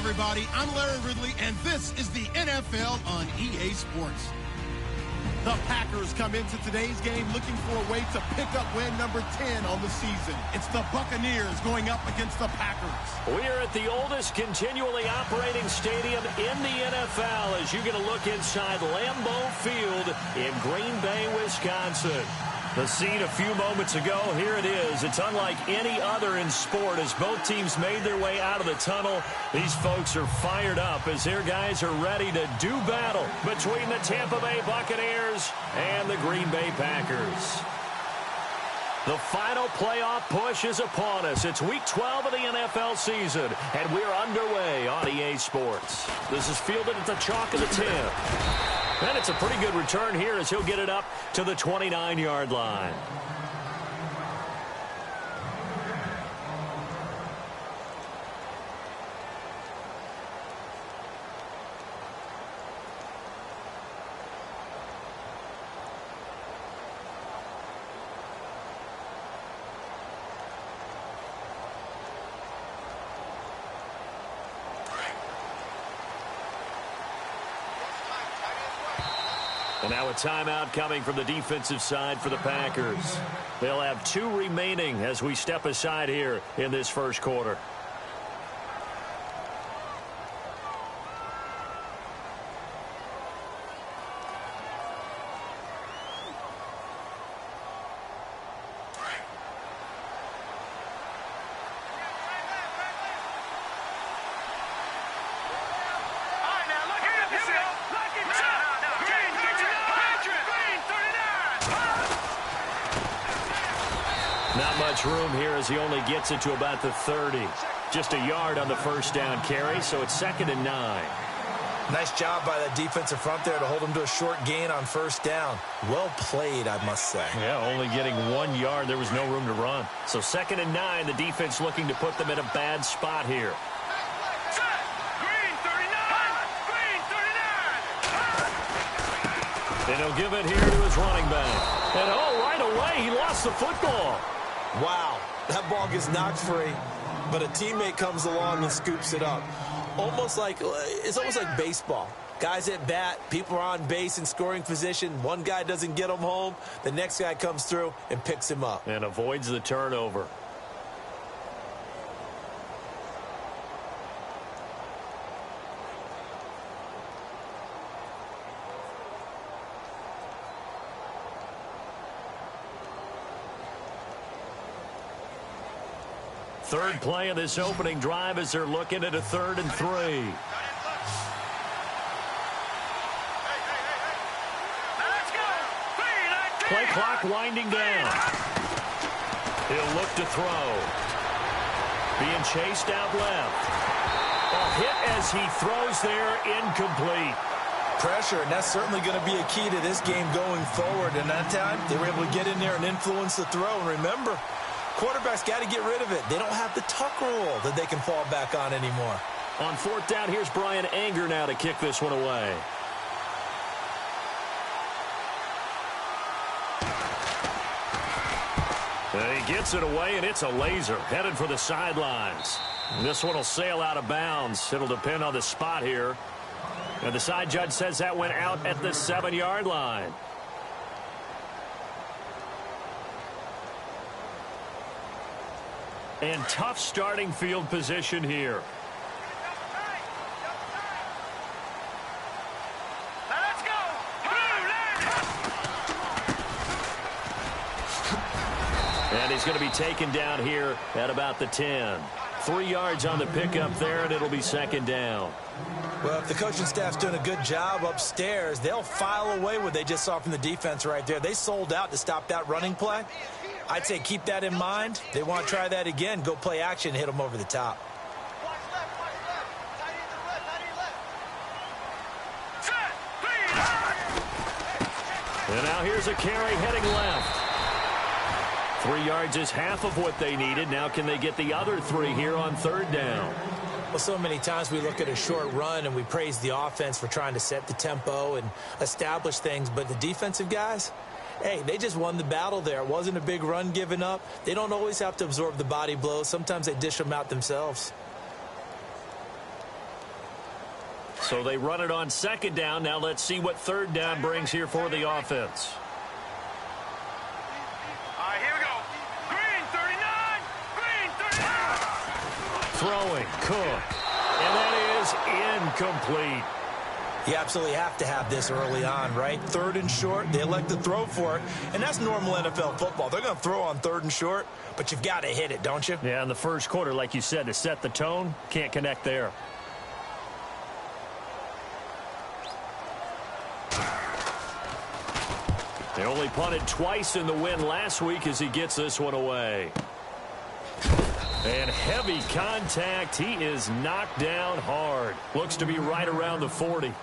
everybody. I'm Larry Ridley, and this is the NFL on EA Sports. The Packers come into today's game looking for a way to pick up win number 10 on the season. It's the Buccaneers going up against the Packers. We are at the oldest continually operating stadium in the NFL as you get a look inside Lambeau Field in Green Bay, Wisconsin. The scene a few moments ago, here it is. It's unlike any other in sport as both teams made their way out of the tunnel. These folks are fired up as their guys are ready to do battle between the Tampa Bay Buccaneers and the Green Bay Packers. The final playoff push is upon us. It's week 12 of the NFL season, and we're underway on EA Sports. This is fielded at the chalk of the 10. And it's a pretty good return here as he'll get it up to the 29-yard line. And now a timeout coming from the defensive side for the Packers. They'll have 2 remaining as we step aside here in this first quarter. Not much room here as he only gets it to about the 30. Just a yard on the first down carry, so it's 2nd and 9. Nice job by that defensive front there to hold him to a short gain on first down. Well played, I must say. Yeah, only getting 1 yard. There was no room to run. So 2nd and 9, the defense looking to put them in a bad spot here. And he'll give it here to his running back. And right away, he lost the football. Wow, that ball gets knocked free, but a teammate comes along and scoops it up. It's almost like baseball. Guys at bat, people are on base in scoring position. One guy doesn't get him home. The next guy comes through and picks him up. And avoids the turnover. Third play of this opening drive as they're looking at a 3rd and 3. Play clock winding down. He'll look to throw. Being chased out left. A hit as he throws there, incomplete. Pressure, and that's certainly going to be a key to this game going forward. And that time, they were able to get in there and influence the throw. And remember, quarterbacks got to get rid of it. They don't have the tuck rule that they can fall back on anymore. On 4th down, here's Brian Anger now to kick this one away. And he gets it away, and it's a laser headed for the sidelines. This one will sail out of bounds. It'll depend on the spot here. And the side judge says that went out at the 7-yard line. And tough starting field position here. Let's go! And he's going to be taken down here at about the 10. 3 yards on the pickup there, and it'll be 2nd down. Well, if the coaching staff's doing a good job upstairs, they'll file away what they just saw from the defense right there. They sold out to stop that running play. I'd say keep that in mind. They want to try that again. Go play action, hit them over the top. And now here's a carry heading left. 3 yards is half of what they needed. Now can they get the other 3 here on 3rd down? Well, so many times we look at a short run and we praise the offense for trying to set the tempo and establish things. But the defensive guys, hey, they just won the battle there. It wasn't a big run given up. They don't always have to absorb the body blows. Sometimes they dish them out themselves. So they run it on second down. Now let's see what third down brings here for the offense. All right, here we go. Green, 39. Green, 39. Throwing, Cook. And that is incomplete. You absolutely have to have this early on, right? Third and short, they elect to throw for it, and that's normal NFL football. They're going to throw on third and short, but you've got to hit it, don't you? Yeah, in the first quarter, like you said, to set the tone, can't connect there. They only punted twice in the win last week as he gets this one away. And heavy contact. He is knocked down hard. Looks to be right around the 40.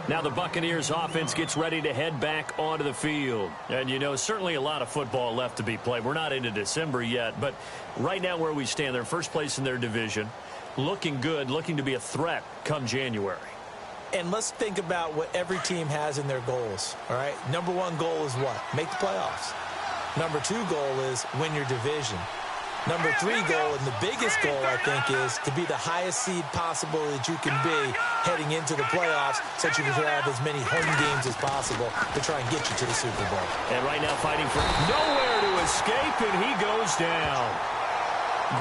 Now the Buccaneers offense gets ready to head back onto the field. And, you know, certainly a lot of football left to be played. We're not into December yet, but right now where we stand, they're first place in their division. Looking good, looking to be a threat come January. And let's think about what every team has in their goals, all right? Number one goal is what? Make the playoffs. Number two goal is win your division. Number three goal, and the biggest goal, I think, is to be the highest seed possible that you can be heading into the playoffs so that you can have as many home games as possible to try and get you to the Super Bowl. And right now fighting for nowhere to escape, and he goes down.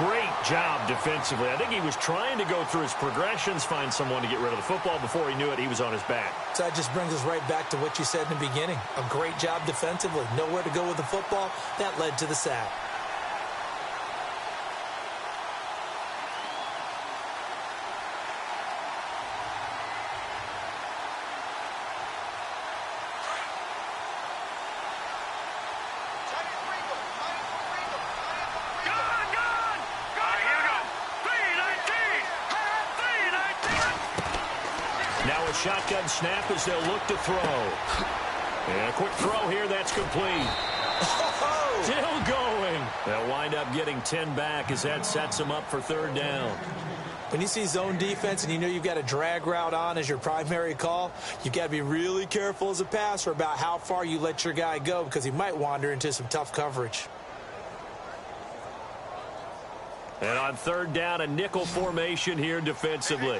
Great job defensively. I think he was trying to go through his progressions, find someone to get rid of the football. Before he knew it, he was on his back. So that just brings us right back to what you said in the beginning. A great job defensively. Nowhere to go with the football. That led to the sack. Shotgun snap as they'll look to throw. And a quick throw here, that's complete. Still going. They'll wind up getting 10 back as that sets them up for third down. When you see zone defense and you know you've got a drag route on as your primary call, you've got to be really careful as a passer about how far you let your guy go because he might wander into some tough coverage. And on third down, a nickel formation here defensively.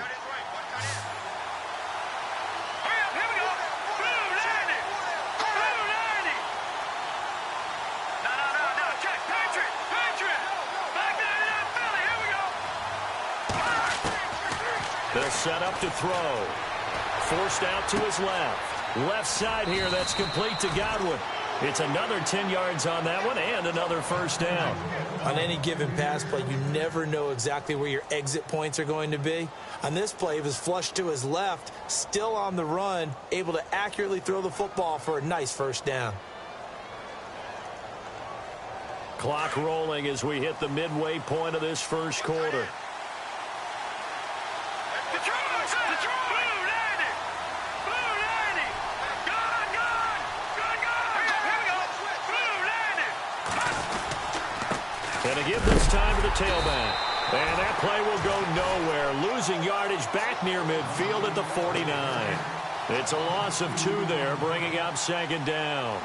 They'll set up to throw. Forced out to his left. Left side here, that's complete to Godwin. It's another 10 yards on that one and another first down. On any given pass play, you never know exactly where your exit points are going to be. On this play, it was flushed to his left, still on the run, able to accurately throw the football for a nice first down. Clock rolling as we hit the midway point of this first quarter. And to give this time to the tailback. And that play will go nowhere. Losing yardage back near midfield at the 49. It's a loss of 2 there, bringing up second down.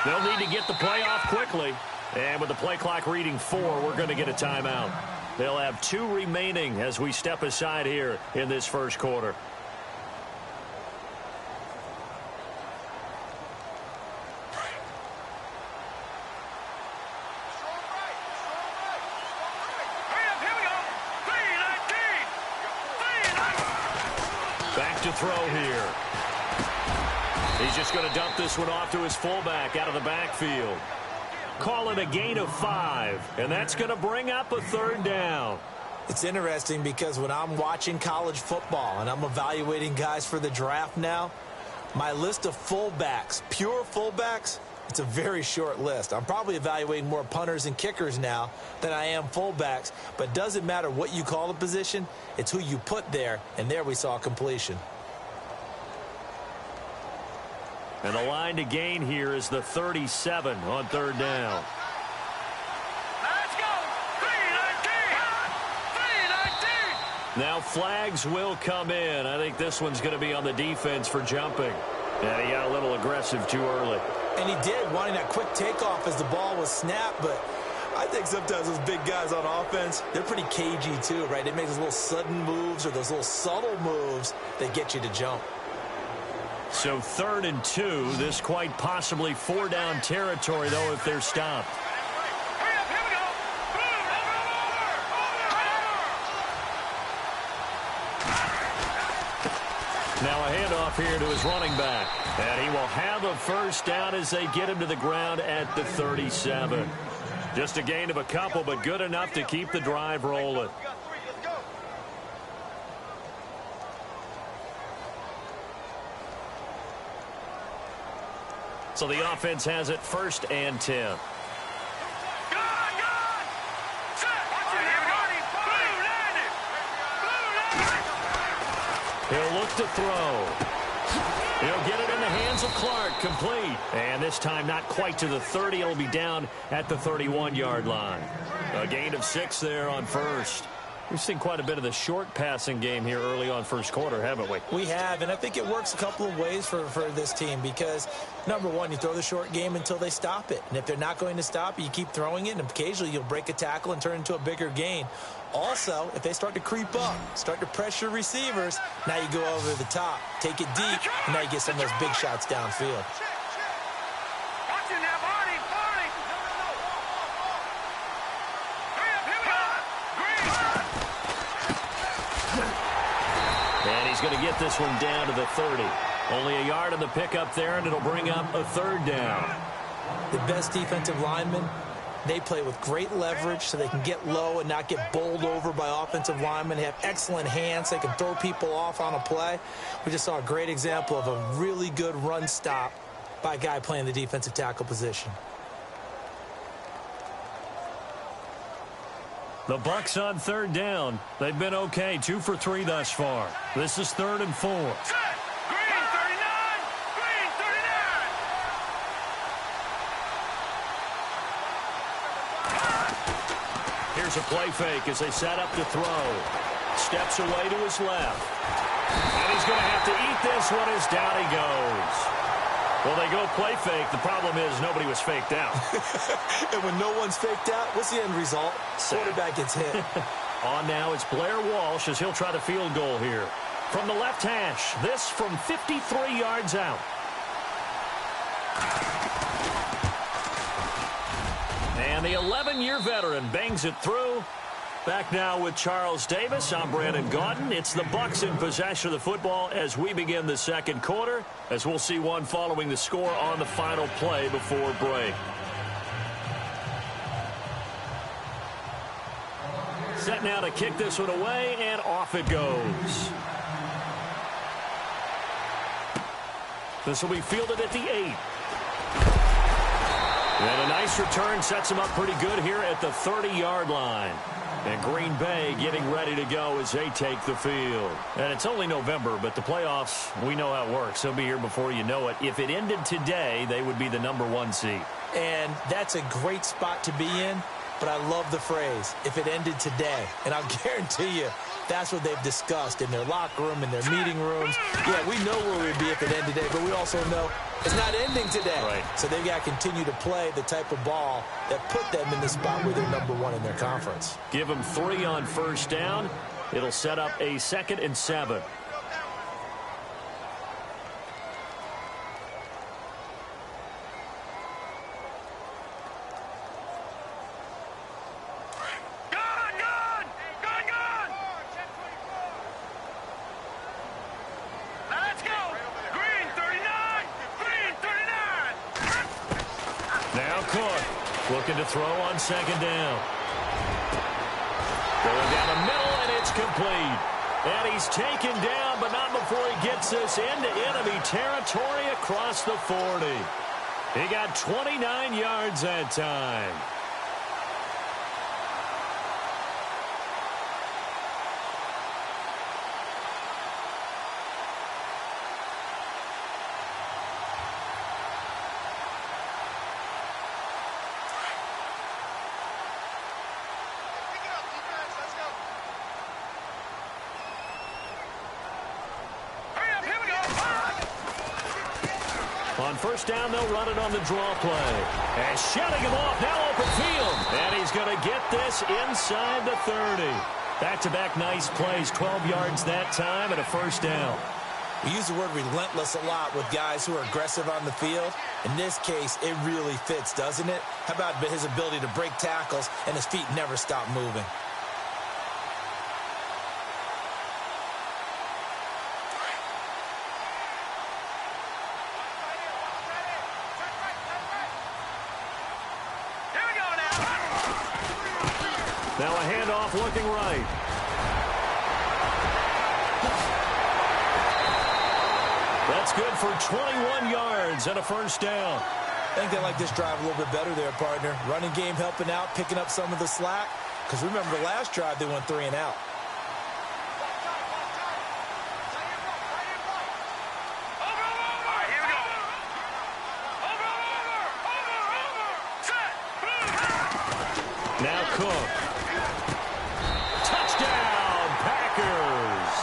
They'll need to get the play off quickly. And with the play clock reading 4, we're going to get a timeout. They'll have 2 remaining as we step aside here in this first quarter. Back to throw here. He's just going to dump this one off to his fullback out of the backfield. Call it a gain of 5, and that's going to bring up a third down. It's interesting because when I'm watching college football and I'm evaluating guys for the draft now, my list of fullbacks, pure fullbacks, It's a very short list. I'm probably evaluating more punters and kickers now than I am fullbacks, but it doesn't matter what you call the position, it's who you put there, and there we saw completion. And the line to gain here is the 37 on third down. Let's go! 3-19! Now flags will come in. I think this one's going to be on the defense for jumping. And he got a little aggressive too early. And he did, wanting that quick takeoff as the ball was snapped, but I think sometimes those big guys on offense, they're pretty cagey too, right? They make those little sudden moves or those little subtle moves that get you to jump. So 3rd and 2, this quite possibly 4-down territory, though, if they're stopped. Hurry up, here we go! Over! Now a handoff here to his running back. And he will have a first down as they get him to the ground at the 37. Just a gain of a couple, but good enough to keep the drive rolling. So the offense has it 1st and 10. He'll look to throw. He'll get it in the hands of Clark, complete. And this time not quite to the 30. It'll be down at the 31-yard line. A gain of 6 there on first. We've seen quite a bit of the short passing game here early on first quarter, haven't we? We have, and I think it works a couple of ways for this team because, number one, you throw the short game until they stop it. And if they're not going to stop it, you keep throwing it, and occasionally you'll break a tackle and turn into a bigger gain. Also, if they start to creep up, start to pressure receivers, now you go over the top, take it deep, and now you get some of those big shots downfield. Going to get this one down to the 30. Only a yard on the pickup there, and it'll bring up a 3rd down. The best defensive linemen, they play with great leverage so they can get low and not get bowled over by offensive linemen. They have excellent hands. They can throw people off on a play. We just saw a great example of a really good run stop by a guy playing the defensive tackle position. The Bucs on 3rd down. They've been okay, 2 for 3 thus far. This is 3rd and 4. Green 39! Green 39! Here's a play fake as they set up to throw. Steps away to his left. And he's going to have to eat this one as down he goes. Well, they go play fake. The problem is nobody was faked out. And when no one's faked out, what's the end result? Quarterback gets hit. On now, it's Blair Walsh as he'll try the field goal here. From the left hash, this from 53 yards out. And the 11-year veteran bangs it through. Back now with Charles Davis. I'm Brandon Gaudin. It's the Bucs in possession of the football as we begin the second quarter, as we'll see one following the score on the final play before break. Set now to kick this one away, and off it goes. This will be fielded at the 8. And a nice return sets him up pretty good here at the 30-yard line. And Green Bay getting ready to go as they take the field. And it's only November, but the playoffs, we know how it works. They'll be here before you know it. If it ended today, they would be the #1 seed. And that's a great spot to be in, but I love the phrase, if it ended today. And I'll guarantee you, that's what they've discussed in their locker room, in their meeting rooms. Yeah, we know where we'd be if it ended today, but we also know it's not ending today. Right. So they've got to continue to play the type of ball that put them in the spot where they're #1 in their conference. Give them 3 on first down. It'll set up a 2nd and 7. Looking to throw on 2nd down. Going down the middle, and it's complete. And he's taken down, but not before he gets this into enemy territory across the 40. He got 29 yards that time. On first down, they'll run it on the draw play. And shutting him off, now open field. And he's going to get this inside the 30. Back-to-back nice plays, 12 yards that time and a first down. We use the word relentless a lot with guys who are aggressive on the field. In this case, it really fits, doesn't it? How about his ability to break tackles and his feet never stop moving? Now a handoff looking right. That's good for 21 yards and a first down. I think they like this drive a little bit better there, partner. Running game helping out, picking up some of the slack. Because remember, the last drive, they went 3 and out. Now Cook. Touchdown, Packers.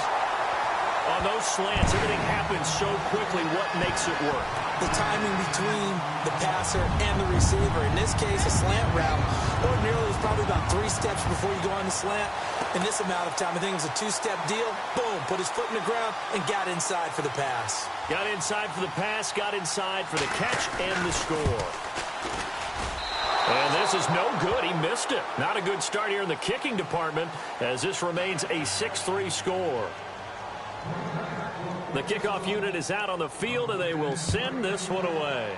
On those slants, everything happens so quickly. What makes it work? The timing between the passer and the receiver. In this case, a slant route. Ordinarily, it's probably about 3 steps before you go on the slant. In this amount of time, I think it was a 2-step deal. Boom, put his foot in the ground and got inside for the pass. Got inside for the pass, got inside for the catch and the score. And this is no good. He missed it. Not a good start here in the kicking department as this remains a 6-3 score. The kickoff unit is out on the field, and they will send this one away.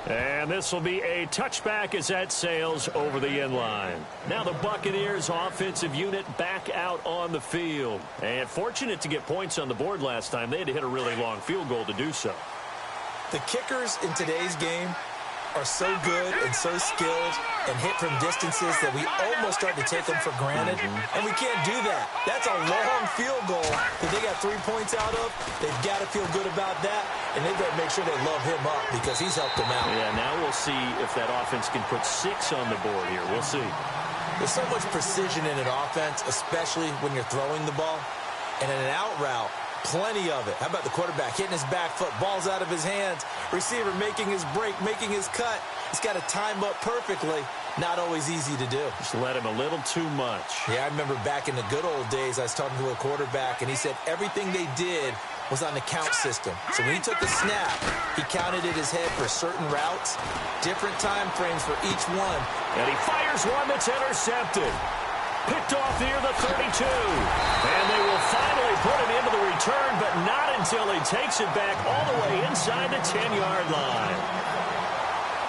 And this will be a touchback as that sails over the end line. Now the Buccaneers offensive unit back out on the field. And fortunate to get points on the board last time. They had to hit a really long field goal to do so. The kickers in today's game are so good and so skilled and hit from distances that we almost start to take them for granted. And we can't do that. That's a long field goal that they got 3 points out of. They've got to feel good about that, and they've got to make sure they love him up because he's helped them out. Yeah, now we'll see if that offense can put 6 on the board here. We'll see. There's so much precision in an offense, especially when you're throwing the ball. And in an out route, plenty of it. How about the quarterback hitting his back foot, ball's out of his hands, receiver making his break, making his cut. He's got to time up perfectly. Not always easy to do. Just let him a little too much. Yeah, I remember back in the good old days, I was talking to a quarterback, and he said everything they did was on the count system. So when he took the snap, he counted in his head for certain routes, different time frames for each one. And he fires one that's intercepted. Picked off near the 32. And they will finally put it into the return, but not until he takes it back all the way inside the 10-yard line.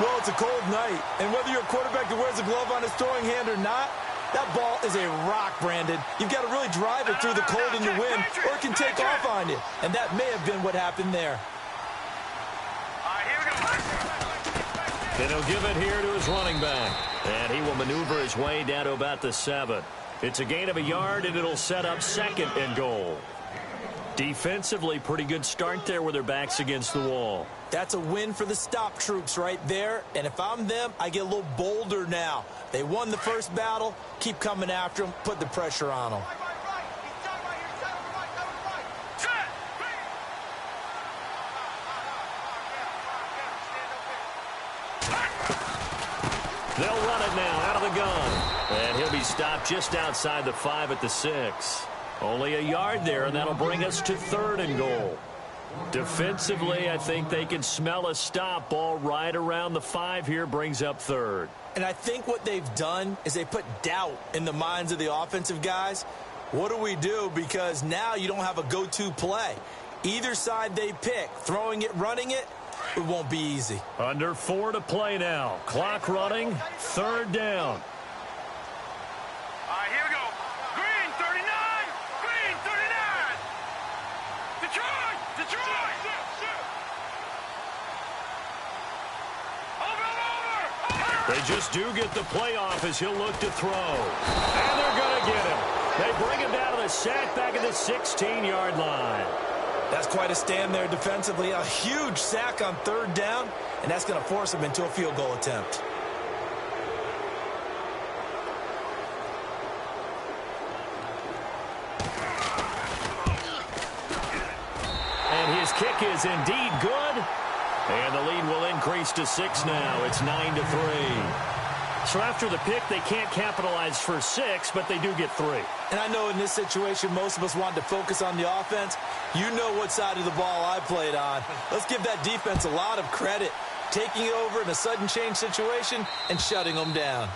Well, it's a cold night, and whether you're a quarterback that wears a glove on his throwing hand or not, that ball is a rock, Brandon. You've got to really drive it through the cold and the wind, or it can take off on you. And that may have been what happened there. And he'll give it here to his running back. And he will maneuver his way down to about the 7. It's a gain of a yard, and it'll set up 2nd and goal. Defensively, pretty good start there with their backs against the wall. That's a win for the stop troops right there. And if I'm them, I get a little bolder now. They won the first battle. Keep coming after them. Put the pressure on them. They'll run it now out of the gun. And he'll be stopped just outside the 5 at the 6. Only a yard there, and that'll bring us to 3rd and goal. Defensively, I think they can smell a stop. Ball right around the 5 here brings up 3rd. And I think what they've done is they put doubt in the minds of the offensive guys. What do we do? Because now you don't have a go-to play. Either side they pick, throwing it, running it, it won't be easy. Under 4 to play now. Clock running, 3rd down. All right, here we go. Green 39, green 39. Detroit, Detroit. They just do get the play off as he'll look to throw. And they're going to get him. They bring him down to the sack back at the 16-yard line. That's quite a stand there defensively. A huge sack on third down, and that's going to force him into a field goal attempt. And his kick is indeed good. And the lead will increase to 6 now. It's 9-3. So after the pick, they can't capitalize for 6, but they do get 3. And I know in this situation, most of us wanted to focus on the offense. You know what side of the ball I played on. Let's give that defense a lot of credit. Taking it over in a sudden change situation and shutting them down.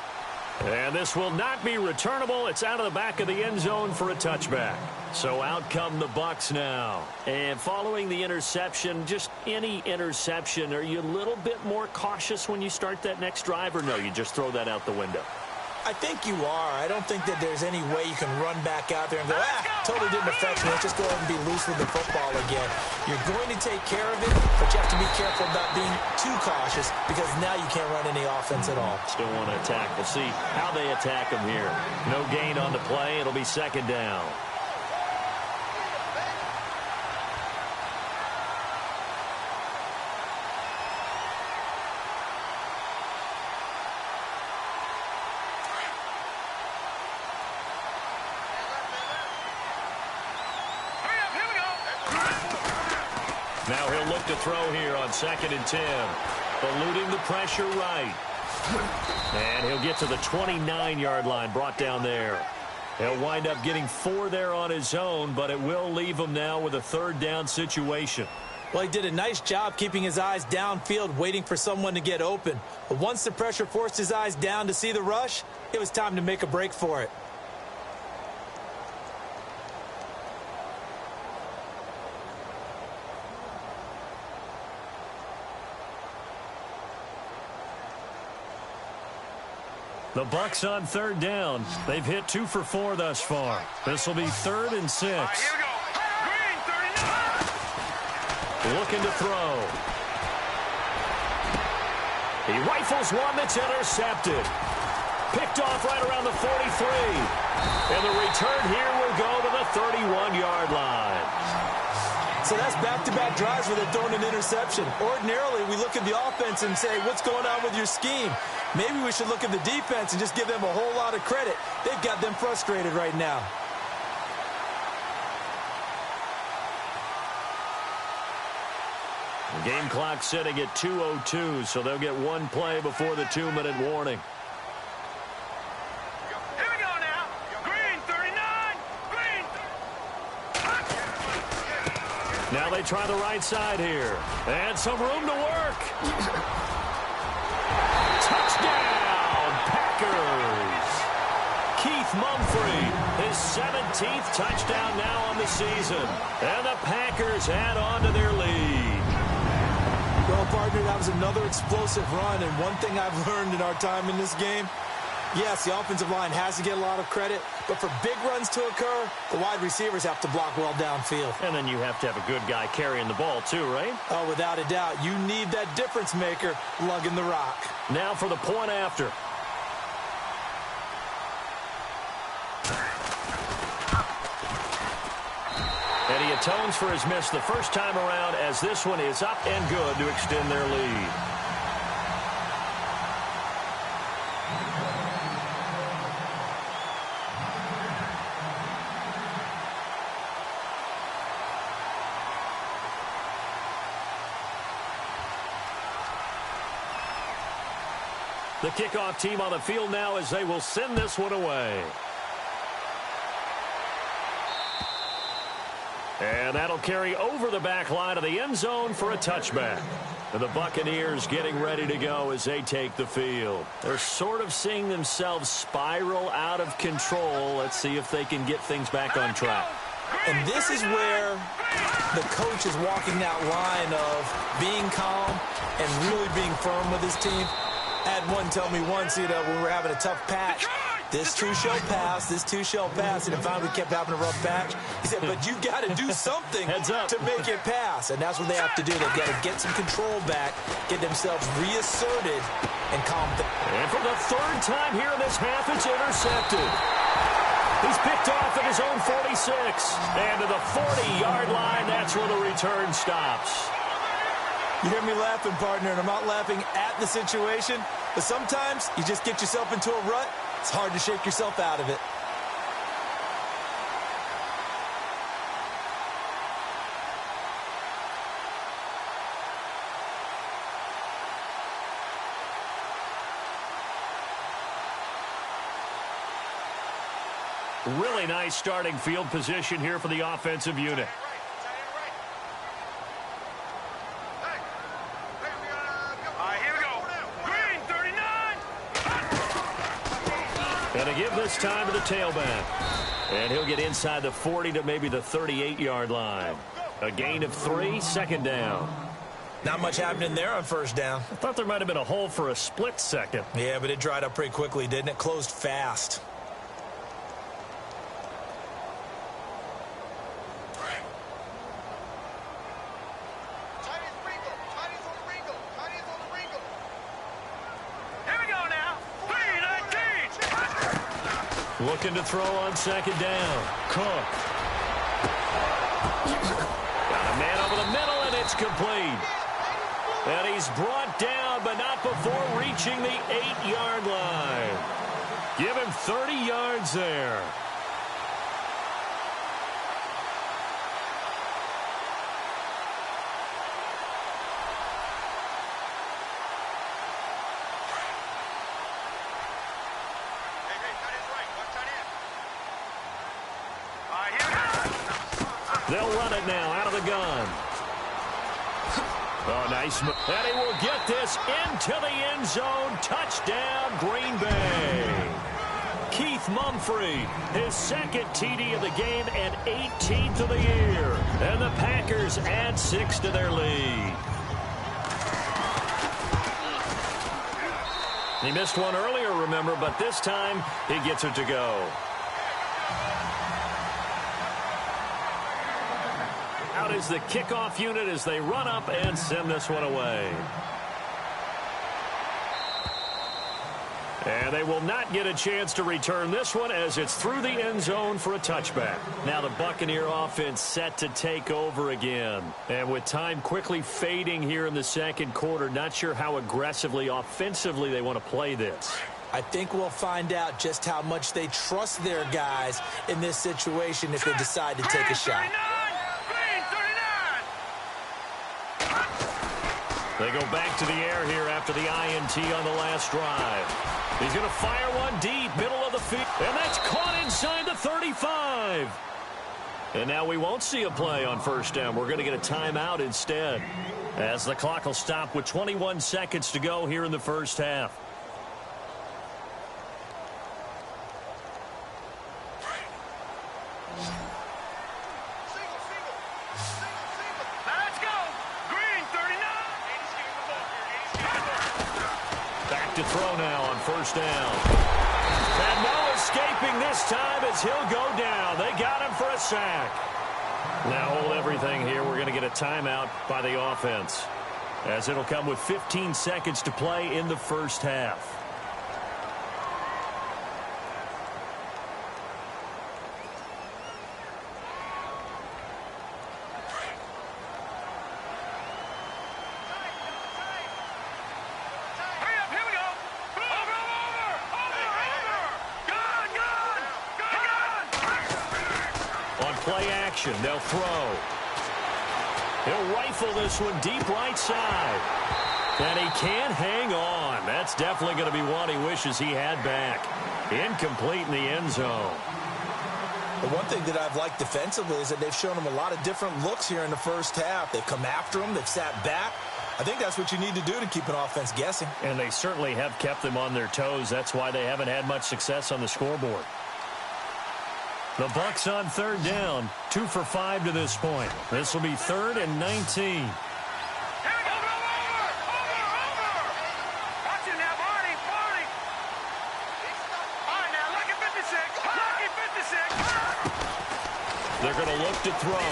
And this will not be returnable. It's out of the back of the end zone for a touchback. So out come the Bucs now. And following the interception, just any interception, are you a little bit more cautious when you start that next drive, or no, you just throw that out the window? I think you are. I don't think that there's any way you can run back out there and go, totally didn't affect me. Let's just go ahead and be loose with the football again. You're going to take care of it, but you have to be careful about being too cautious because now you can't run any offense at all. Still want to attack. We'll see how they attack them here. No gain on the play. It'll be 2nd down. Now he'll look to throw here on 2nd and 10. Eluding the pressure right. And he'll get to the 29-yard line, brought down there. He'll wind up getting 4 there on his own, but it will leave him now with a 3rd down situation. Well, he did a nice job keeping his eyes downfield, waiting for someone to get open. But once the pressure forced his eyes down to see the rush, it was time to make a break for it. The Bucs on 3rd down. They've hit 2 for 4 thus far. This will be 3rd and 6. Here we go. Green 39. Looking to throw. He rifles one that's intercepted. Picked off right around the 43. And the return here will go to the 31-yard line. So that's back-to-back drives where they're throwing an interception. Ordinarily, we look at the offense and say, what's going on with your scheme? Maybe we should look at the defense and just give them a whole lot of credit. They've got them frustrated right now. The game clock sitting at 2:02, so they'll get 1 play before the 2-minute warning. Here we go now. Green 39. Green. Now they try the right side here. And some room to work. Touchdown, Packers. Keith Mumphrey, his 17th touchdown now on the season. And the Packers add on to their lead. Well, partner, that was another explosive run, and one thing I've learned in our time in this game, yes, the offensive line has to get a lot of credit, but for big runs to occur, the wide receivers have to block well downfield. And then you have to have a good guy carrying the ball too, right? Oh, without a doubt. You need that difference maker lugging the rock. Now for the point after. And he atones for his miss the first time around as this one is up and good to extend their lead. The kickoff team on the field now as they will send this one away. And that'll carry over the back line of the end zone for a touchback. And the Buccaneers getting ready to go as they take the field. They're sort of seeing themselves spiral out of control. Let's see if they can get things back on track. And this is where the coach is walking that line of being calm and really being firm with his team. I had one tell me once, when we were having a tough patch, this too shall pass, this too shall pass, and then finally we kept having a rough patch. He said, but you got to do something to make it pass, and that's what they have to do. They've got to get some control back, get themselves reasserted, and calm things. And for the third time here in this half, it's intercepted. He's picked off at his own 46. And to the 40-yard line, that's where the return stops. You hear me laughing, partner, and I'm not laughing at the situation, but sometimes you just get yourself into a rut. It's hard to shake yourself out of it. Really nice starting field position here for the offensive unit. Here we go. Green, 39. And to give this time to the tailback. And he'll get inside the 40 to maybe the 38-yard line. A gain of 3, second down. Not much happening there on first down. I thought there might have been a hole for a split second. Yeah, but it dried up pretty quickly, didn't it? Closed fast. Looking to throw on second down. Cook. Got a man over the middle, and it's complete. And he's brought down, but not before reaching the 8-yard line. Give him 30 yards there. They'll run it now out of the gun. Oh, nice. And he will get this into the end zone. Touchdown, Green Bay. Keith Mumphrey, his second TD of the game and 18th of the year. And the Packers add 6 to their lead. He missed one earlier, remember, but this time he gets it to go. Out is the kickoff unit as they run up and send this one away. And they will not get a chance to return this one as it's through the end zone for a touchback. Now the Buccaneer offense set to take over again. And with time quickly fading here in the second quarter, not sure how aggressively, offensively they want to play this. I think we'll find out just how much they trust their guys in this situation if they decide to take a shot. They go back to the air here after the INT on the last drive. He's going to fire one deep, middle of the field. And that's caught inside the 35. And now we won't see a play on first down. We're going to get a timeout instead, as the clock will stop with 21 seconds to go here in the first half. To throw now on first down. And no escaping this time as he'll go down. They got him for a sack. Now hold everything here. We're going to get a timeout by the offense, as it'll come with 15 seconds to play in the first half. They'll throw. He'll rifle this one deep right side. And he can't hang on. That's definitely going to be one he wishes he had back. Incomplete in the end zone. The one thing that I've liked defensively is that they've shown him a lot of different looks here in the first half. They've come after him. They've sat back. I think that's what you need to do to keep an offense guessing. And they certainly have kept them on their toes. That's why they haven't had much success on the scoreboard. The Bucs on third down, 2 for 5 to this point. This will be 3rd and 19. Over! Watch it now, Barney! All right, now, look at 56. They're going to look to throw.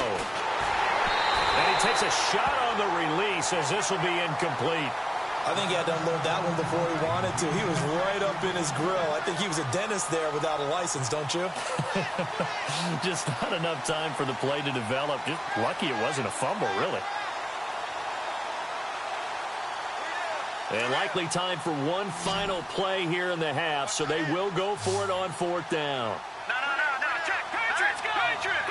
And he takes a shot on the release as this will be incomplete. I think he had to unload that one before he wanted to. He was right up in his grill. I think he was a dentist there without a license, don't you? Just not enough time for the play to develop. Just lucky it wasn't a fumble, really. And likely time for one final play here in the half, so they will go for it on 4th down. No. Check. Patriots, go. Patriots.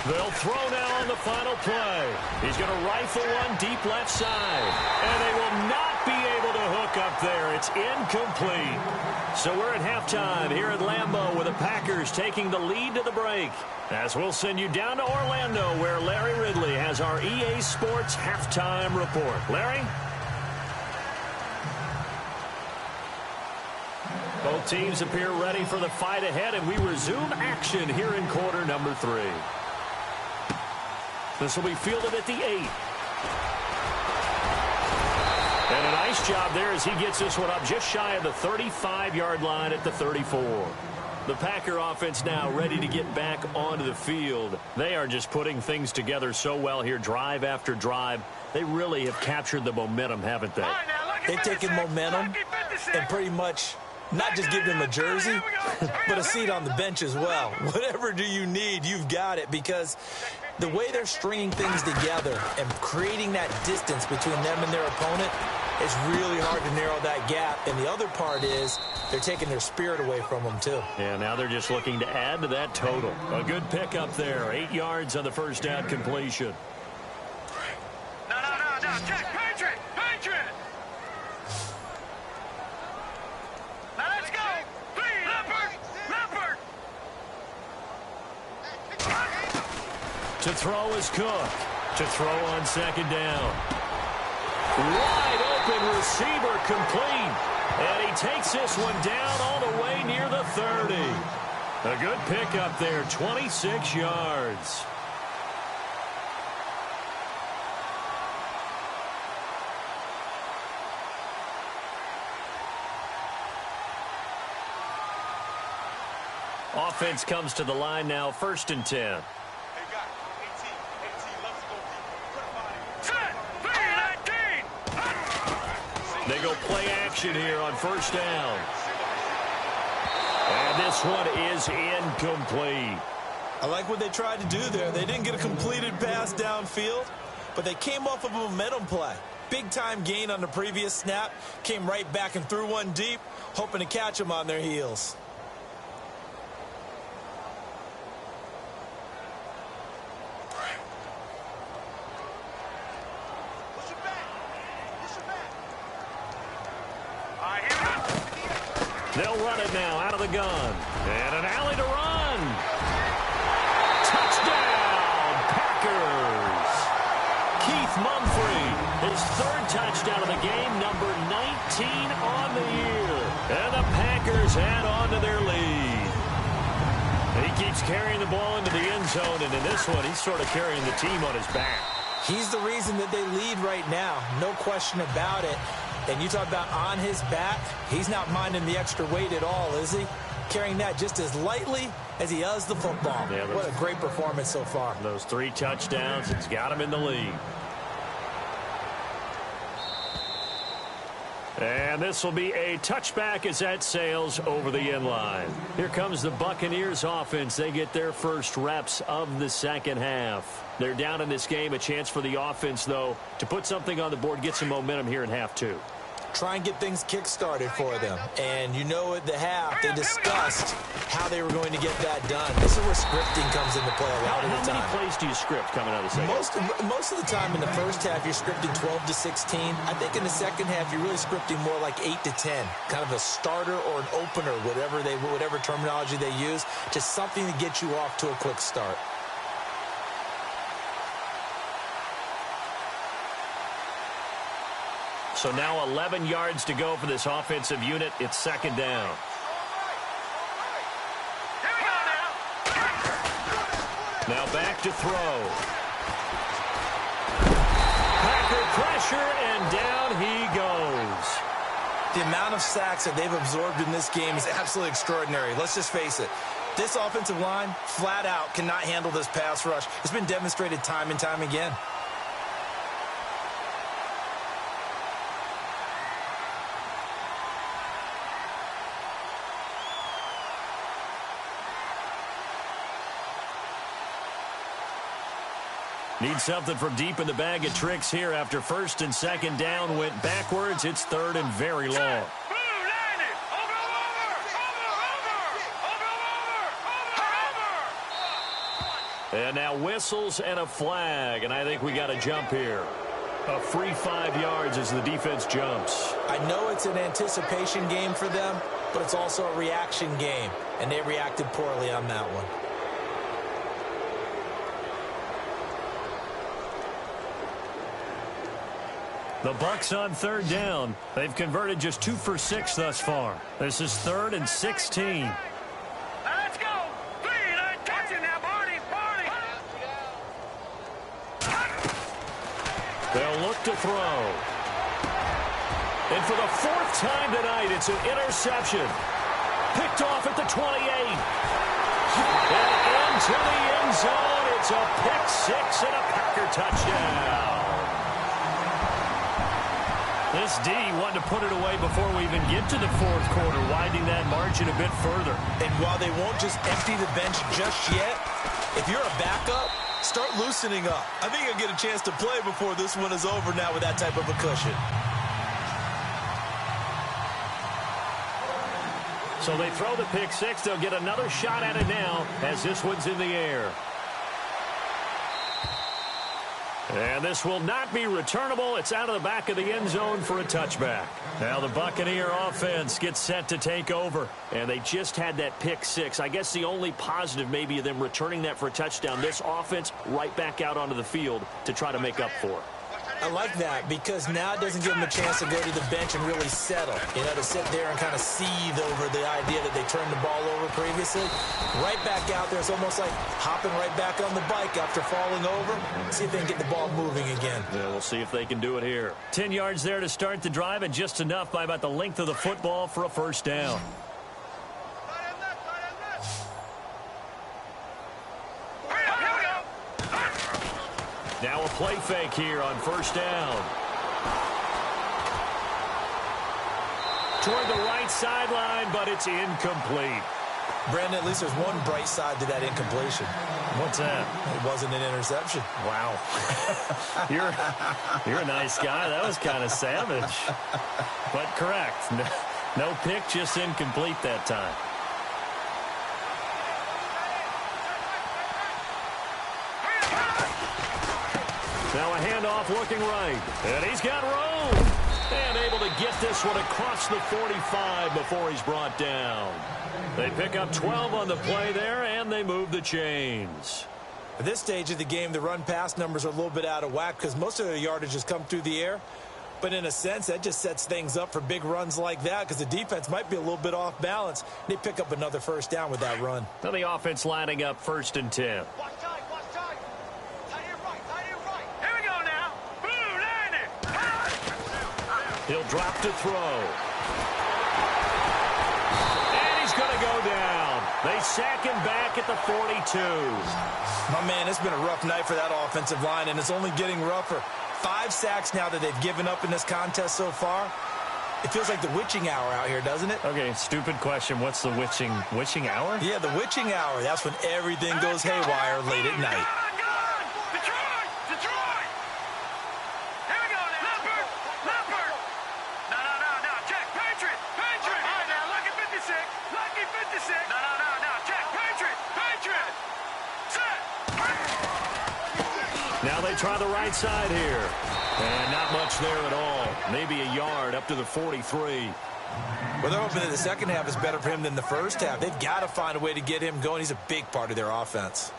They'll throw now on the final play. He's going to rifle one deep left side. And they will not be able to hook up there. It's incomplete. So we're at halftime here at Lambeau with the Packers taking the lead to the break. As we'll send you down to Orlando where Larry Ridley has our EA Sports halftime report. Larry? Both teams appear ready for the fight ahead, and we resume action here in quarter number 3. This will be fielded at the 8. And a nice job there as he gets this one up just shy of the 35-yard line at the 34. The Packer offense now ready to get back onto the field. They are just putting things together so well here, drive after drive. They really have captured the momentum, haven't they? They've taken momentum and pretty much not just give them a jersey, but a seat on the bench as well. Whatever do you need, you've got it, because the way they're stringing things together and creating that distance between them and their opponent, it's really hard to narrow that gap. And the other part is they're taking their spirit away from them, too. Yeah, now they're just looking to add to that total. A good pickup there. 8 yards on the first down completion. No. Check. Patriot. Now let's go. Leopard. To throw is Cook. To throw on 2nd down. Wide open receiver complete. And he takes this one down all the way near the 30. A good pickup there, 26 yards. Offense comes to the line now, 1st and 10. They go play action here on 1st down. And this one is incomplete. I like what they tried to do there. They didn't get a completed pass downfield, but they came off of a momentum play. Big-time gain on the previous snap. Came right back and threw one deep, hoping to catch them on their heels. They'll run it now out of the gun. And an alley to run. Touchdown, Packers. Keith Mumphrey, his 3rd touchdown of the game, number 19 on the year. And the Packers add on to their lead. He keeps carrying the ball into the end zone, and in this one, he's sort of carrying the team on his back. He's the reason that they lead right now. No question about it. And you talk about on his back, he's not minding the extra weight at all, is he? Carrying that just as lightly as he does the football. Yeah, what a great performance so far. Those 3 touchdowns, it's got him in the lead. And this will be a touchback as that sails over the end line. Here comes the Buccaneers offense. They get their first reps of the 2nd half. They're down in this game. A chance for the offense, though, to put something on the board, get some momentum here in half 2. Try and get things kick-started for them. And you know at the half, they discussed how they were going to get that done. This is where scripting comes into play a lot of the time. How many plays do you script coming out of the second? Most of the time in the first half, you're scripting 12 to 16. I think in the second half, you're really scripting more like 8 to 10. Kind of a starter or an opener, whatever terminology they use. Just something to get you off to a quick start. So now 11 yards to go for this offensive unit. It's 2nd down. Now back to throw. Packer pressure, and down he goes. The amount of sacks that they've absorbed in this game is absolutely extraordinary. Let's just face it. This offensive line, flat out, cannot handle this pass rush. It's been demonstrated time and time again. Need something from deep in the bag of tricks here after first and second down went backwards. It's third and very long. And now whistles and a flag, and I think we got a jump here. A free 5 yards as the defense jumps. I know it's an anticipation game for them, but it's also a reaction game, and they reacted poorly on that one. The Bucs on third down. They've converted just 2 for 6 thus far. This is 3rd and 16. Let's go. 3, touching now, Barney. They'll look to throw. And for the 4th time tonight, it's an interception. Picked off at the 28. And into the end zone. It's a pick 6 and a Packer touchdown. This D wanted to put it away before we even get to the 4th quarter, widening that margin a bit further. And while they won't just empty the bench just yet, if you're a backup, start loosening up. I think you'll get a chance to play before this one is over now with that type of a cushion. So they throw the pick 6. They'll get another shot at it now as this one's in the air. And this will not be returnable. It's out of the back of the end zone for a touchback. Now the Buccaneer offense gets set to take over. And they just had that pick 6. I guess the only positive maybe of them returning that for a touchdown. This offense right back out onto the field to try to make up for it. I like that because now it doesn't give them a chance to go to the bench and really settle. You know, to sit there and kind of seethe over the idea that they turned the ball over previously. Right back out there. It's almost like hopping right back on the bike after falling over. See if they can get the ball moving again. Yeah, we'll see if they can do it here. 10 yards there to start the drive and just enough by about the length of the football for a first down. Now a play fake here on first down. Toward the right sideline, but it's incomplete. Brandon, at least there's one bright side to that incompletion. What's that? It wasn't an interception. Wow. You're a nice guy. That was kind of savage. But correct. No pick, just incomplete that time. Now a handoff looking right. And he's got room. And able to get this one across the 45 before he's brought down. They pick up 12 on the play there, and they move the chains. At this stage of the game, the run-pass numbers are a little bit out of whack because most of the yardage has come through the air. But in a sense, that just sets things up for big runs like that because the defense might be a little bit off balance. They pick up another first down with that run. Now the offense lining up 1st and 10. He'll drop to throw. And he's going to go down. They sack him back at the 42. My man, it's been a rough night for that offensive line, and it's only getting rougher. 5 sacks now that they've given up in this contest so far. It feels like the witching hour out here, doesn't it? Okay, stupid question. What's the witching hour? Yeah, the witching hour. That's when everything goes haywire late at night. Now they try the right side here. And not much there at all. Maybe a yard up to the 43. Well, they're hoping that the second half is better for him than the first half. They've got to find a way to get him going. He's a big part of their offense.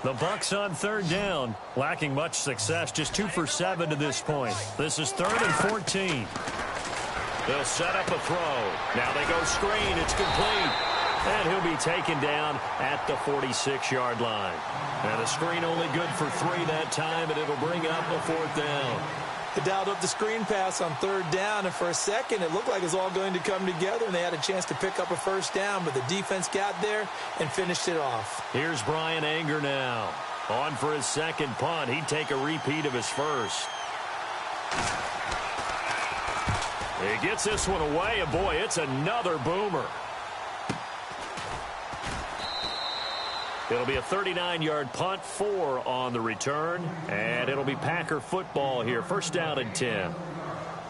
The Bucs on third down, lacking much success, just 2 for 7 to this point. This is 3rd and 14. They'll set up a throw. Now they go screen. It's complete. And he'll be taken down at the 46-yard line. And a screen only good for 3 that time, and it'll bring up a 4th down. They dialed up the screen pass on 3rd down, and for a second it looked like it was all going to come together, and they had a chance to pick up a first down, but the defense got there and finished it off. Here's Brian Anger now. On for his second punt. He'd take a repeat of his first. He gets this one away, and boy, it's another boomer. It'll be a 39-yard punt, 4 on the return, and it'll be Packer football here. First down and 10.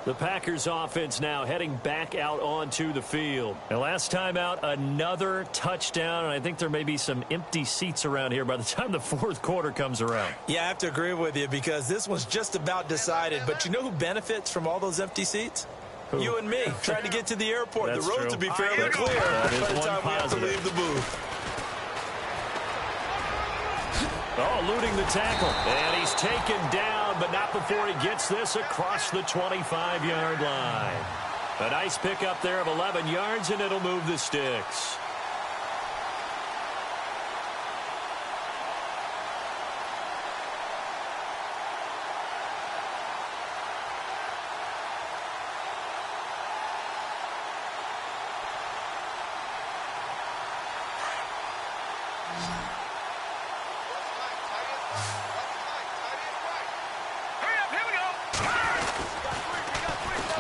The Packers offense now heading back out onto the field. And last time out, another touchdown, and I think there may be some empty seats around here by the time the fourth quarter comes around. Yeah, I have to agree with you because this one's just about decided. But you know who benefits from all those empty seats? Who? You and me, trying to get to the airport. The roads will be fairly clear by the time we have to leave the booth. Oh, eluding the tackle. And he's taken down, but not before he gets this across the 25-yard line. A nice pickup there of 11 yards, and it'll move the sticks.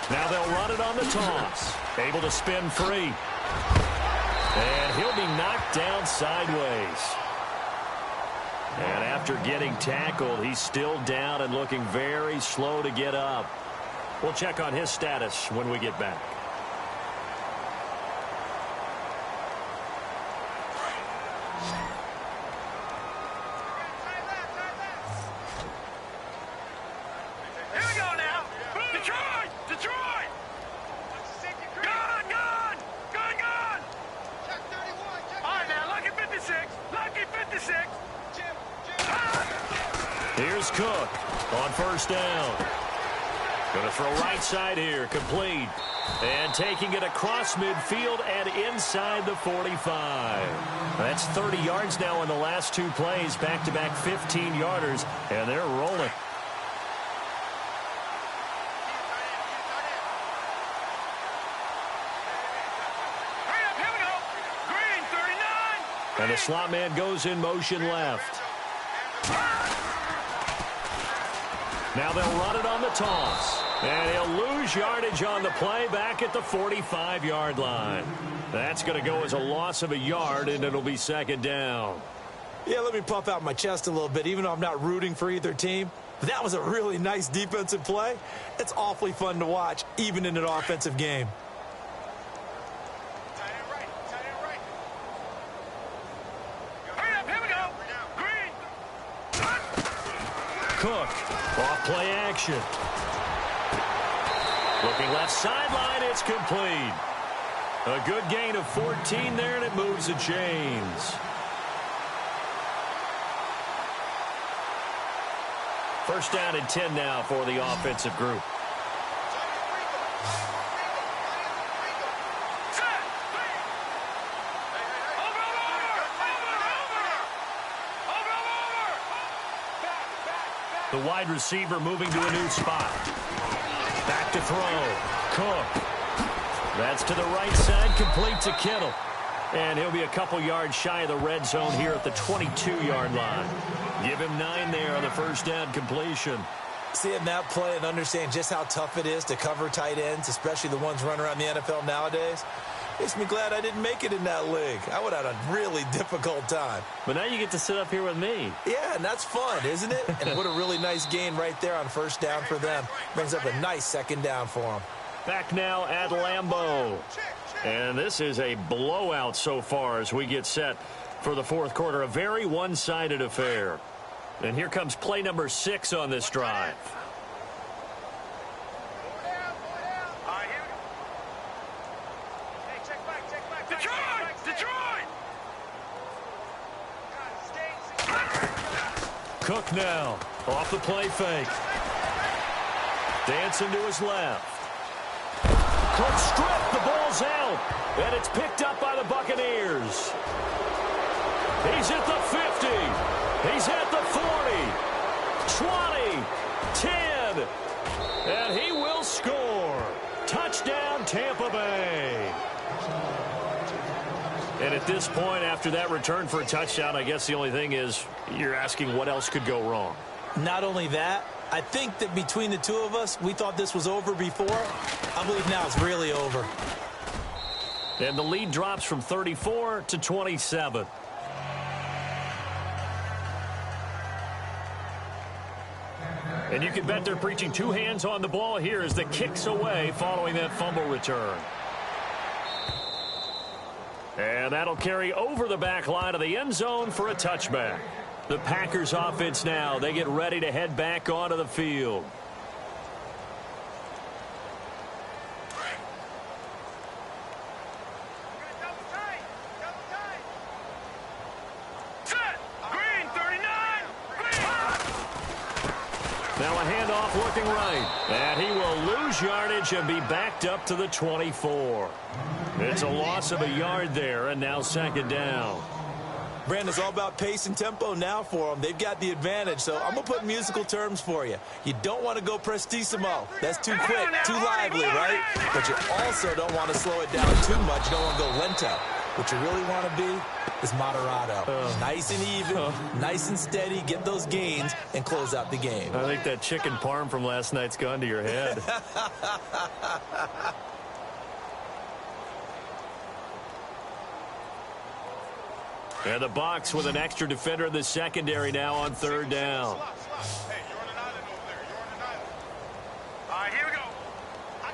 Now they'll run it on the toss. Able to spin free. And he'll be knocked down sideways. And after getting tackled, he's still down and looking very slow to get up. We'll check on his status when we get back. Here's Cook on first down. Going to throw right side here, complete. And taking it across midfield and inside the 45. That's 30 yards now in the last two plays, back-to-back 15-yarders, and they're rolling. And the slot man goes in motion left. Now they'll run it on the toss. And he'll lose yardage on the play back at the 45-yard line. That's going to go as a loss of a yard, and it'll be second down. Yeah, let me puff out my chest a little bit, even though I'm not rooting for either team. That was a really nice defensive play. It's awfully fun to watch, even in an offensive game. Cook, off play action. Looking left sideline, it's complete. A good gain of 14 there, and it moves the chains. First down and 10 now for the offensive group. The wide receiver moving to a new spot. Back to throw. Cook. That's to the right side, complete to Kittle. And he'll be a couple yards shy of the red zone here at the 22-yard line. Give him 9 there on the first down completion. Seeing that play and understand just how tough it is to cover tight ends, especially the ones running around the NFL nowadays, makes me glad I didn't make it in that league. I would have had a really difficult time. But now you get to sit up here with me. Yeah, and that's fun, isn't it? And what a really nice gain right there on first down for them. Brings up a nice second down for them. Back now at Lambeau. And this is a blowout so far as we get set for the fourth quarter. A very one-sided affair. And here comes play number 6 on this drive. Cook now, off the play fake. Dancing to his left. Cook stripped, the ball's out, and it's picked up by the Buccaneers. He's at the 50. He's at the 40. 20. 10. And he will score. Touchdown, Tampa Bay. And at this point, after that return for a touchdown, I guess the only thing is you're asking what else could go wrong. Not only that, I think that between the two of us, we thought this was over before. I believe now it's really over. And the lead drops from 34 to 27. And you can bet they're preaching two hands on the ball here as the kick's away following that fumble return. And that'll carry over the back line of the end zone for a touchback. The Packers offense now, they get ready to head back onto the field. Now a handoff looking right. And he will lose yardage and be backed up to the 24. It's a loss of a yard there, and now second down. Brandon, it's all about pace and tempo now for them. They've got the advantage, so I'm going to put musical terms for you. You don't want to go prestissimo. That's too quick, too lively, right? But you also don't want to slow it down too much. You don't want to go lento. What you really want to be is moderato. Nice and even, nice and steady, get those gains, and close out the game. I think that chicken parm from last night's gone to your head. And the Bucs with an extra defender in the secondary now on third down. Hey, you're on an island over there. You're on an island. All right, here we go.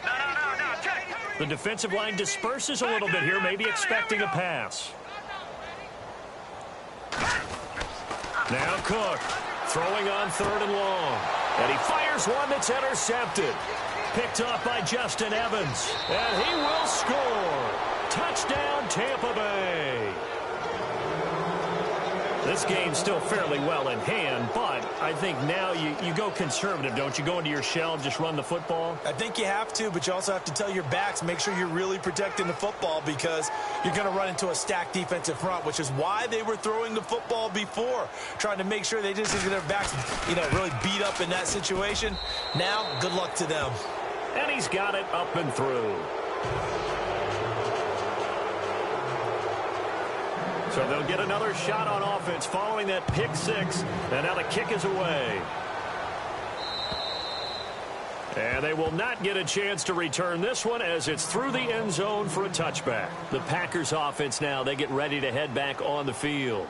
No, check. The defensive line disperses a little bit here, maybe expecting a pass. Now Cook throwing on third and long. And he fires one that's intercepted. Picked off by Justin Evans. And he will score. Touchdown, Tampa Bay. This game's still fairly well in hand, but I think now you go conservative, don't you? Go into your shell and just run the football? I think you have to, but you also have to tell your backs, make sure you're really protecting the football because you're going to run into a stacked defensive front, which is why they were throwing the football before, trying to make sure they just get their backs, really beat up in that situation. Now, good luck to them. And he's got it up and through. So they'll get another shot on offense following that pick six. And now the kick is away. And they will not get a chance to return this one as it's through the end zone for a touchback. The Packers offense now, they get ready to head back on the field.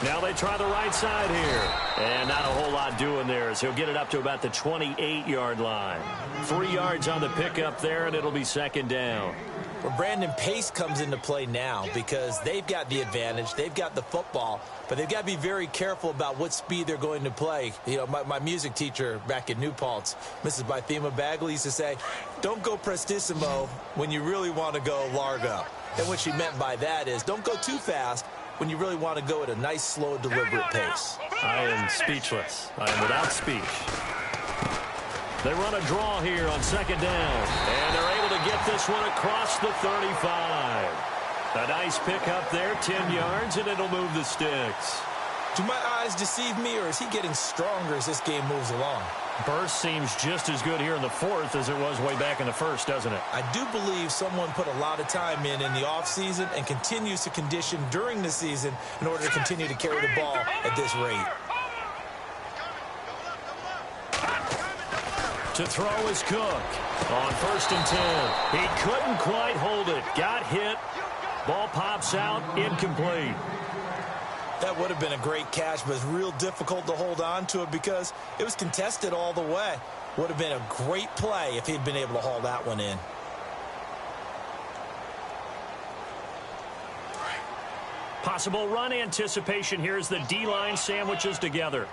Now they try the right side here. And not a whole lot doing there as he'll get it up to about the 28-yard line. 3 yards on the pickup there, and it'll be second down. Well, Brandon, pace comes into play now because they've got the advantage. They've got the football, but they've got to be very careful about what speed they're going to play. My music teacher back in New Paltz, Mrs. Bythema Bagley, used to say, don't go prestissimo when you really want to go largo. And what she meant by that is don't go too fast when you really want to go at a nice, slow, deliberate pace. I am speechless. I am without speech. They run a draw here on second down, and they're able to get this one across the 35. A nice pick up there, 10 yards, and it'll move the sticks. Do my eyes deceive me, or is he getting stronger as this game moves along? Burst seems just as good here in the fourth as it was way back in the first, doesn't it? I do believe someone put a lot of time in the offseason and continues to condition during the season in order to continue to carry the ball at this rate. To throw is Cook on 1st and 10. He couldn't quite hold it. Got hit. Ball pops out. Incomplete. That would have been a great catch, but it's real difficult to hold on to it because it was contested all the way. Would have been a great play if he'd been able to haul that one in. Possible run anticipation here as the D-line sandwiches together.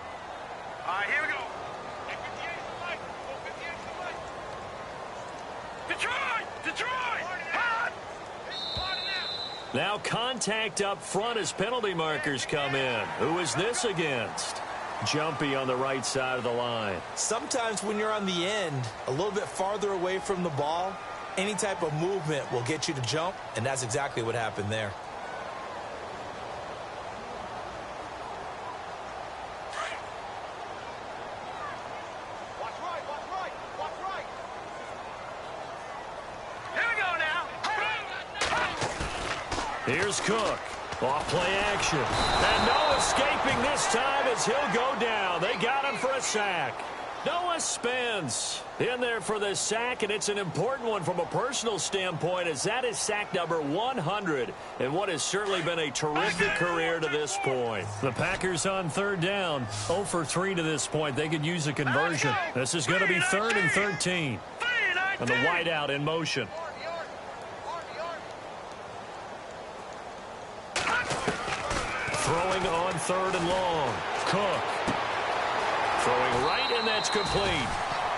All right, here we go. Detroit! Hot! Now contact up front as penalty markers come in. Who is this against? Jumpy on the right side of the line. Sometimes when you're on the end, a little bit farther away from the ball, any type of movement will get you to jump, and that's exactly what happened there. Here's Cook. Off play action. And no escaping this time as he'll go down. They got him for a sack. Noah Spence in there for the sack, and it's an important one from a personal standpoint as that is sack number 100 and what has certainly been a terrific career to this point. The Packers on third down, 0 for 3 to this point. They could use a conversion. This is going to be 3rd and 13. And the wideout in motion. Throwing on 3rd and long. Cook. Throwing right, and that's complete.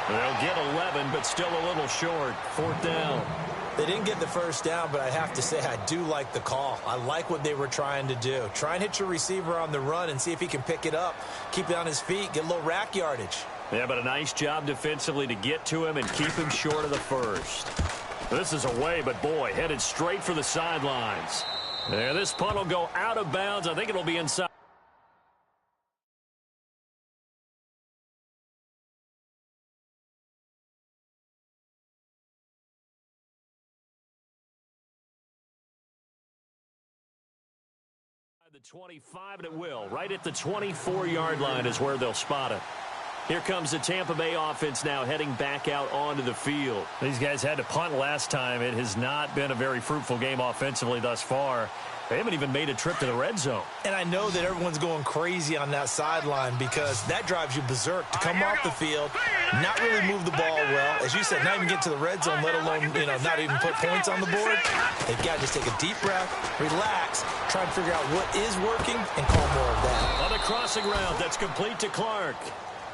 They'll get 11, but still a little short. 4th down. They didn't get the first down, but I have to say I do like the call. I like what they were trying to do. Try and hit your receiver on the run and see if he can pick it up. Keep it on his feet, get a little rack yardage. Yeah, but a nice job defensively to get to him and keep him short of the first. This is away, but boy, headed straight for the sidelines. Yeah, this punt will go out of bounds. I think it'll be inside. The 25, and it will. Right at the 24-yard line is where they'll spot it. Here comes the Tampa Bay offense now heading back out onto the field. These guys had to punt last time. It has not been a very fruitful game offensively thus far. They haven't even made a trip to the red zone. And I know that everyone's going crazy on that sideline because that drives you berserk to come off the field, not really move the ball well. As you said, not even get to the red zone, let alone, not even put points on the board. They've got to just take a deep breath, relax, try and figure out what is working, and call more of that. On the crossing route, that's complete to Clark.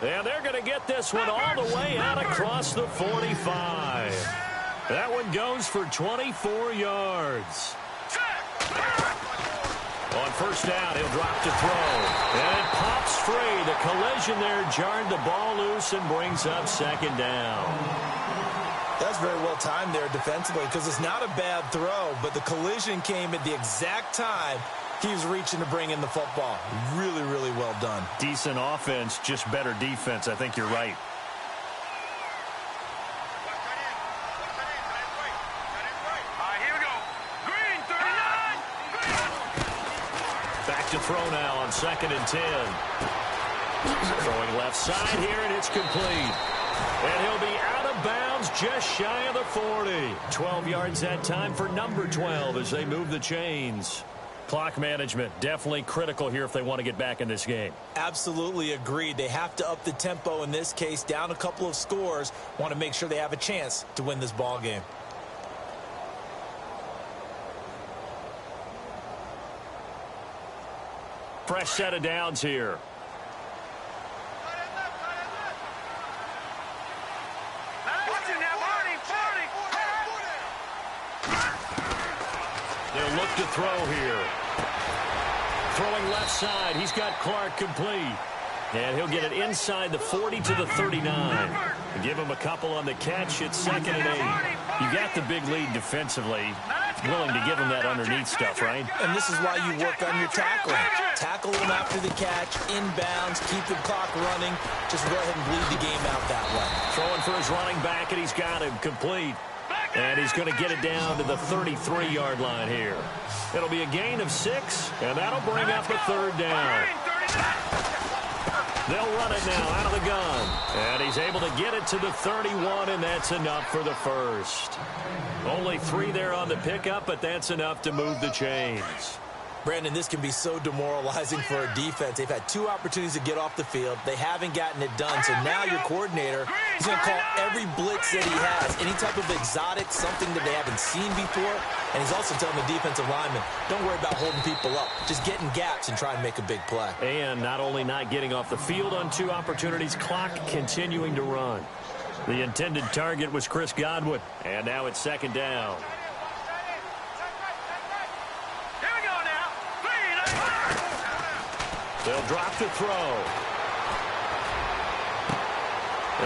And they're going to get this one all the way out across the 45. That one goes for 24 yards. On first down, he'll drop to throw. And it pops free. The collision there jarred the ball loose and brings up 2nd down. That's very well timed there defensively because it's not a bad throw, but the collision came at the exact time he was reaching to bring in the football. Really, really well done. Decent offense, just better defense. I think you're right. Here we go. Green, 39. Back to throw now on 2nd and 10. Throwing left side here, and it's complete. And he'll be out of bounds just shy of the 40. 12 yards that time for number 12 as they move the chains. Clock management, definitely critical here if they want to get back in this game. Absolutely agreed. They have to up the tempo in this case, down a couple of scores. Want to make sure they have a chance to win this ball game. Fresh set of downs here. They'll look to throw here. Throwing left side. He's got Clark complete. And he'll get it inside the 40 to the 39. Give him a couple on the catch. It's 2nd and 8. You got the big lead defensively. Willing to give him that underneath stuff, right? And this is why you work on your tackling. Tackle him after the catch, inbounds, keep the clock running. Just go ahead and bleed the game out that way. Throwing for his running back, and he's got him complete. And he's going to get it down to the 33-yard line here. It'll be a gain of 6, and that'll bring up a 3rd down. They'll run it now out of the gun. And he's able to get it to the 31, and that's enough for the first. Only 3 there on the pickup, but that's enough to move the chains. Brandon, this can be so demoralizing for a defense. They've had 2 opportunities to get off the field. They haven't gotten it done. So now your coordinator is going to call every blitz that he has, any type of exotic, something that they haven't seen before. And he's also telling the defensive lineman, don't worry about holding people up. Just get in gaps and try and make a big play. And not only not getting off the field on 2 opportunities, clock continuing to run. The intended target was Chris Godwin. And now it's 2nd down. They'll drop to throw.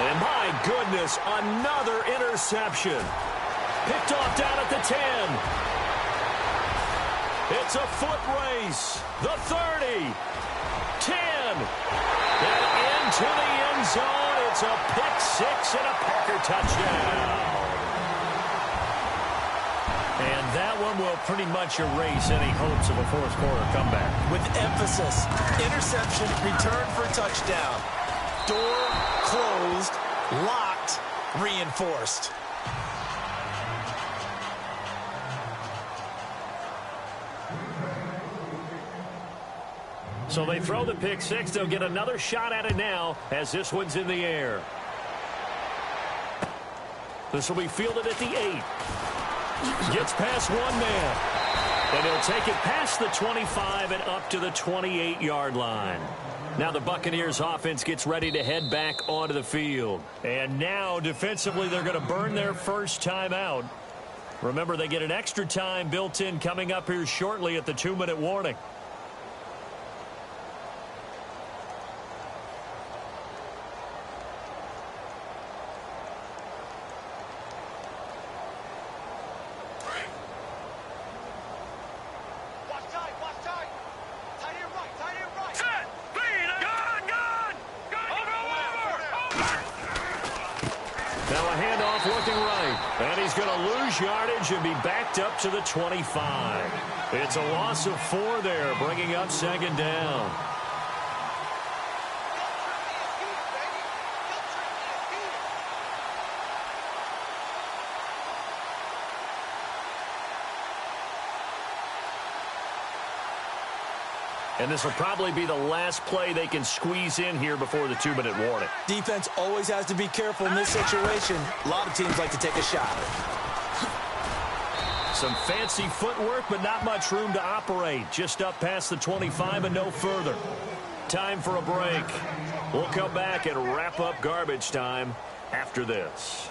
And my goodness, another interception. Picked off down at the 10. It's a foot race. The 30. 10. And into the end zone. It's a pick 6 and a Packer touchdown. And that that one will pretty much erase any hopes of a fourth quarter comeback. With emphasis, interception, return for touchdown. Door closed, locked, reinforced. So they throw the pick six. They'll get another shot at it now as this one's in the air. This will be fielded at the 8. Gets past one man. And he'll take it past the 25 and up to the 28-yard line. Now the Buccaneers offense gets ready to head back onto the field. And now defensively they're going to burn their first time out. Remember, they get an extra time built in coming up here shortly at the 2-minute warning. Yardage and be backed up to the 25. It's a loss of 4 there, bringing up second down. And this will probably be the last play they can squeeze in here before the 2-minute warning. Defense always has to be careful in this situation. A lot of teams like to take a shot. Some fancy footwork, but not much room to operate. Just up past the 25 and no further. Time for a break. We'll come back and wrap up garbage time after this.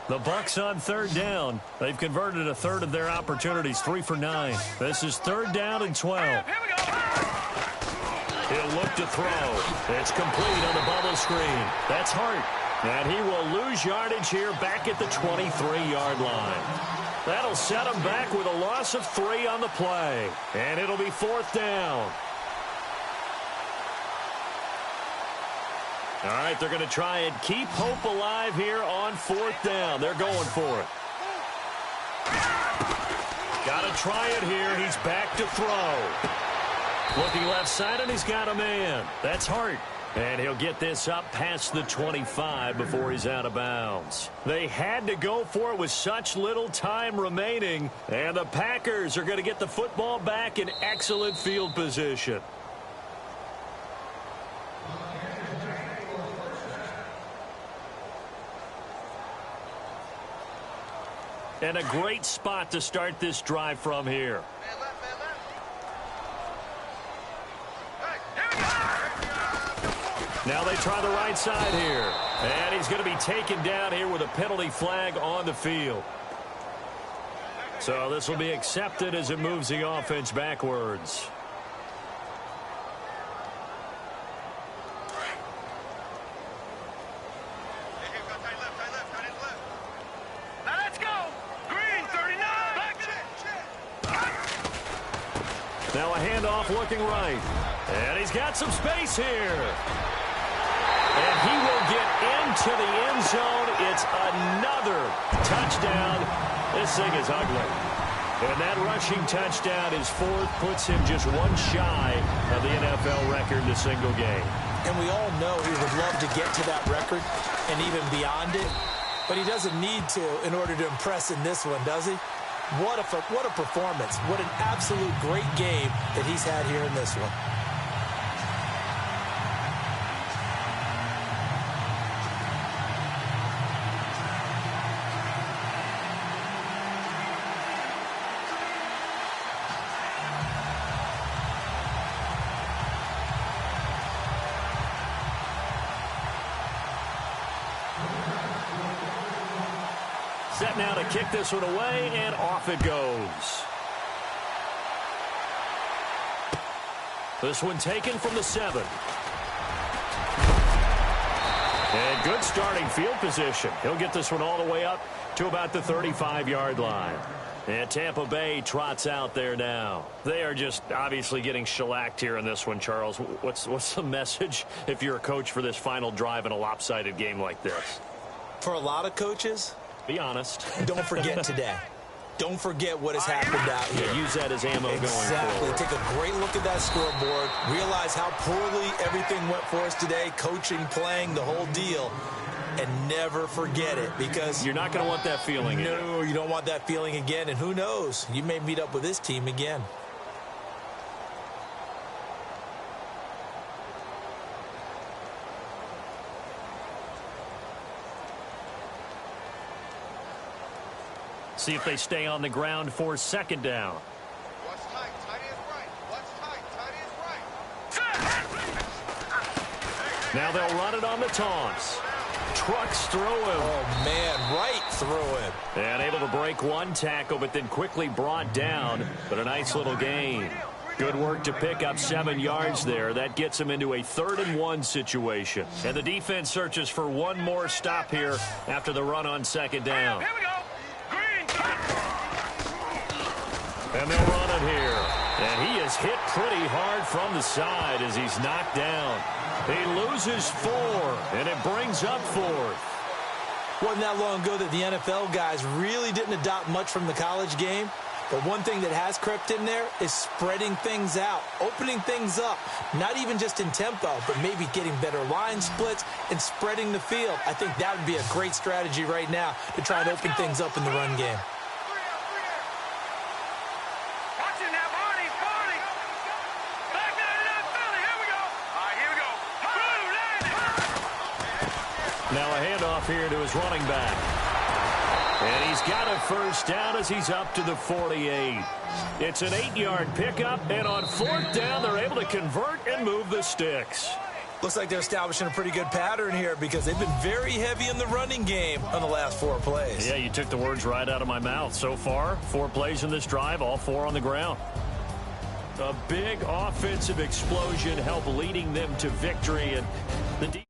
The Bucs on third down. They've converted a third of their opportunities, 3 for 9. This is third down and 12. He'll look to throw. It's complete on the bubble screen. That's Hart. And he will lose yardage here back at the 23-yard line. That'll set him back with a loss of 3 on the play. And it'll be fourth down. All right, they're going to try and keep hope alive here on fourth down. They're going for it. Got to try it here. He's back to throw. Looking left side, and he's got a man. That's Hart. And he'll get this up past the 25 before he's out of bounds. They had to go for it with such little time remaining. And the Packers are going to get the football back in excellent field position. And a great spot to start this drive from here. Now they try the right side here. And he's going to be taken down here with a penalty flag on the field. So this will be accepted as it moves the offense backwards. Now a handoff looking right. And he's got some space here. And he will get into the end zone. It's another touchdown. This thing is ugly. And that rushing touchdown is fourth, puts him just one shy of the NFL record in a single game. And we all know he would love to get to that record and even beyond it. But he doesn't need to in order to impress in this one, does he? What a performance. What an absolute great game that he's had here in this one. Set now to kick this one away, and off it goes. This one taken from the 7. And good starting field position. He'll get this one all the way up to about the 35-yard line. And Tampa Bay trots out there now. They are just obviously getting shellacked here in this one, Charles. What's the message if you're a coach for this final drive in a lopsided game like this? For a lot of coaches, be honest. Don't forget today. Don't forget what has happened out here. Yeah, use that as ammo going forward. Take a great look at that scoreboard. Realize how poorly everything went for us today. Coaching, playing, the whole deal. And never forget it, because you're not going to want that feeling again. No, you don't want that feeling again. And who knows? You may meet up with this team again. See if they stay on the ground for second down. What's tight? Tight is right. What's tight? Tight is right. Now they'll run it on the taunts. Trucks through him. Oh, man, right through him. And able to break one tackle, but then quickly brought down. But a nice little gain. Good work to pick up 7 yards there. That gets him into a 3rd and 1 situation. And the defense searches for one more stop here after the run on second down. Here we go. And they'll run it here. And he is hit pretty hard from the side as he's knocked down. He loses 4, and it brings up 4th. Wasn't that long ago that the NFL guys really didn't adopt much from the college game. But one thing that has crept in there is spreading things out, opening things up, not even just in tempo, but maybe getting better line splits and spreading the field. I think that would be a great strategy right now to try and open things up in the run game. Now a handoff here to his running back. And he's got a first down as he's up to the 48. It's an 8-yard pickup, and on 4th down, they're able to convert and move the sticks. Looks like they're establishing a pretty good pattern here because they've been very heavy in the running game on the last 4 plays. Yeah, you took the words right out of my mouth. So far, 4 plays in this drive, all 4 on the ground. A big offensive explosion helped leading them to victory, and the